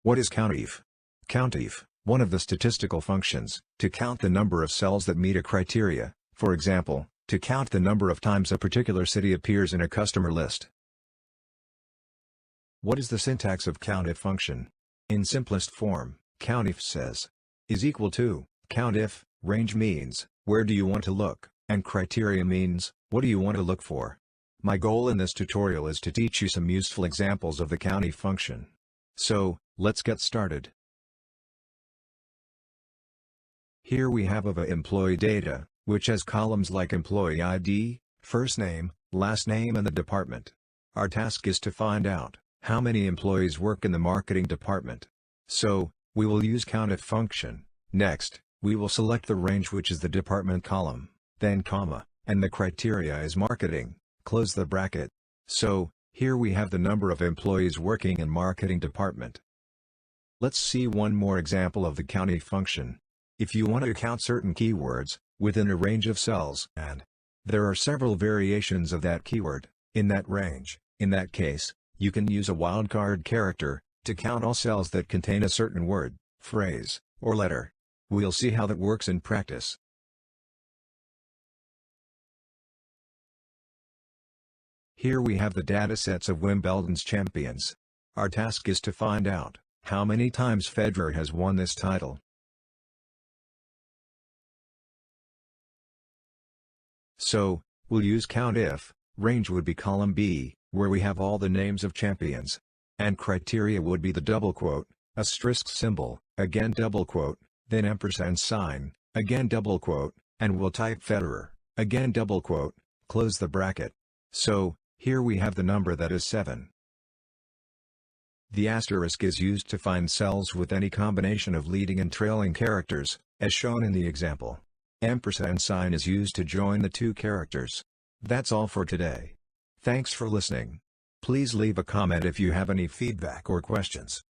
What is COUNTIF? COUNTIF, one of the statistical functions, to count the number of cells that meet a criteria, for example, to count the number of times a particular city appears in a customer list. What is the syntax of COUNTIF function? In simplest form, COUNTIF says, is equal to, COUNTIF, range means, where do you want to look, and criteria means, what do you want to look for. My goal in this tutorial is to teach you some useful examples of the COUNTIF function. So, let's get started. Here we have of employee data, which has columns like employee ID, first name, last name and the department. Our task is to find out how many employees work in the marketing department. So, we will use COUNTIF function. Next, we will select the range, which is the department column, then comma, and the criteria is marketing, close the bracket. So, here we have the number of employees working in marketing department. Let's see one more example of the COUNTIF function. If you want to count certain keywords within a range of cells and there are several variations of that keyword in that range, in that case, you can use a wildcard character to count all cells that contain a certain word, phrase, or letter. We'll see how that works in practice. Here we have the datasets of Wimbledon's champions. Our task is to find out how many times Federer has won this title. So, we'll use COUNTIF, range would be column B, where we have all the names of champions. And criteria would be the double quote, asterisk symbol, again double quote, then ampersand sign, again double quote, and we'll type Federer, again double quote, close the bracket. So, here we have the number that is 7. The asterisk is used to find cells with any combination of leading and trailing characters, as shown in the example. Ampersand sign is used to join the two characters. That's all for today. Thanks for listening. Please leave a comment if you have any feedback or questions.